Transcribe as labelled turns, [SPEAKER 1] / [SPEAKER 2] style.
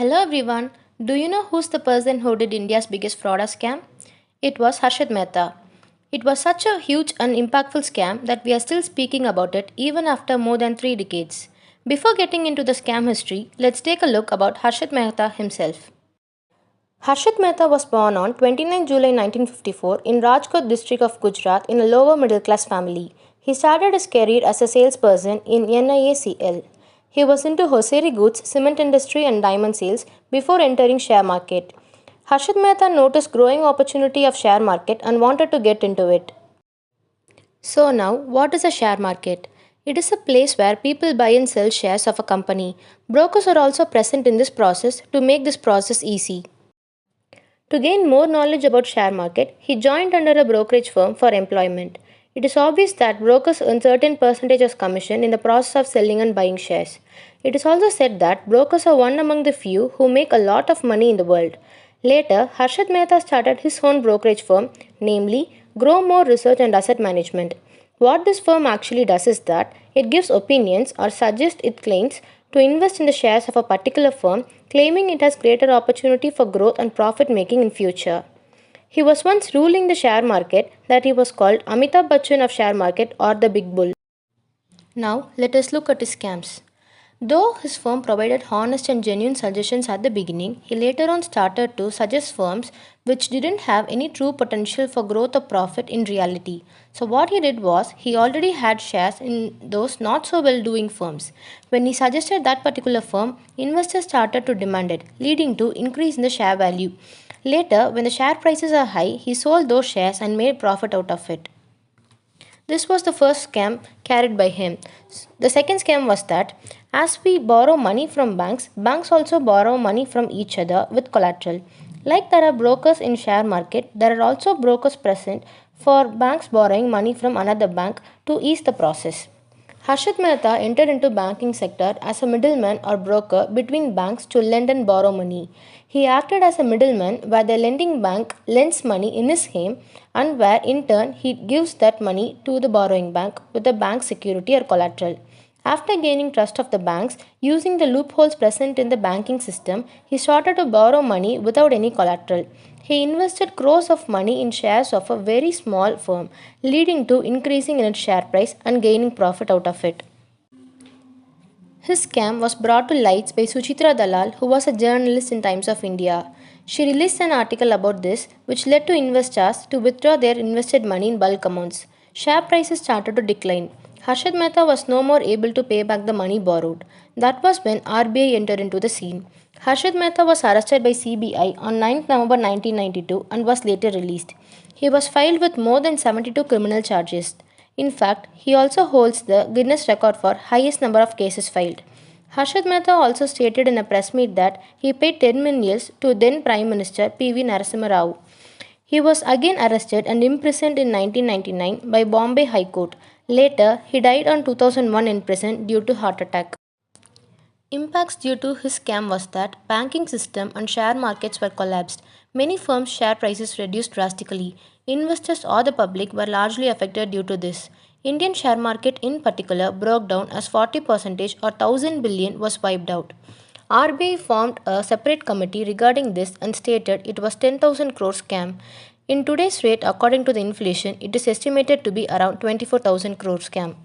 [SPEAKER 1] Hello everyone. Do you know who's the person who did India's biggest fraud or scam? It was Harshad Mehta. It was such a huge and impactful scam that we are still speaking about it even after more than 3 decades. Before getting into the scam history, let's take a look about Harshad Mehta himself. Harshad Mehta was born on 29 July 1954 in Rajkot district of Gujarat in a lower middle class family. He started his career as a salesperson in NIACL. He was into hosiery goods, cement industry and diamond sales before entering share market. Harshad Mehta noticed growing opportunity of share market and wanted to get into it. So now, what is a share market? It is a place where people buy and sell shares of a company. Brokers are also present in this process to make this process easy. To gain more knowledge about share market, he joined under a brokerage firm for employment. It is obvious that brokers earn certain percentage of commission in the process of selling and buying shares. It is also said that brokers are one among the few who make a lot of money in the world. Later, Harshad Mehta started his own brokerage firm, namely Grow More Research and Asset Management. What this firm actually does is that it gives opinions or suggests its clients to invest in the shares of a particular firm, claiming it has greater opportunity for growth and profit making in future. He was once ruling the share market that he was called Amitabh Bachchan of share market or the big bull. Now let us look at his scams. Though his firm provided honest and genuine suggestions at the beginning, he later on started to suggest firms which didn't have any true potential for growth or profit in reality. So, what he did was he already had shares in those not so well doing firms. When he suggested that particular firm, investors started to demand it, leading to increase in the share value. Later, when the share prices are high, he sold those shares and made profit out of it. This was the first scam carried by him. The second scam was that as we borrow money from banks, banks also borrow money from each other with collateral. Like there are brokers in share market, there are also brokers present for banks borrowing money from another bank to ease the process. Harshad Mehta entered into banking sector as a middleman or broker between banks to lend and borrow money. He acted as a middleman where the lending bank lends money in his name and where in turn he gives that money to the borrowing bank with the bank security or collateral. After gaining trust of the banks, using the loopholes present in the banking system, he started to borrow money without any collateral. He invested crores of money in shares of a very small firm, leading to increasing in its share price and gaining profit out of it. His scam was brought to light by Suchitra Dalal, who was a journalist in Times of India. She released an article about this, which led to investors to withdraw their invested money in bulk amounts. Share prices started to decline. Harshad Mehta was no more able to pay back the money borrowed. That was when RBI entered into the scene. Harshad Mehta was arrested by CBI on 9th November 1992 and was later released. He was filed with more than 72 criminal charges. In fact, he also holds the Guinness record for highest number of cases filed. Harshad Mehta also stated in a press meet that he paid 10 million to then Prime Minister P.V. Narasimha Rao. He was again arrested and imprisoned in 1999 by Bombay High Court. Later, he died on 2001 in prison due to heart attack. Impacts due to his scam was that banking system and share markets were collapsed. Many firms' share prices reduced drastically. Investors or the public were largely affected due to this. Indian share market in particular broke down as 40% or 1000 billion was wiped out. RBI formed a separate committee regarding this and stated it was 10,000 crore scam. In today's rate, according to the inflation, it is estimated to be around 24,000 crore scam.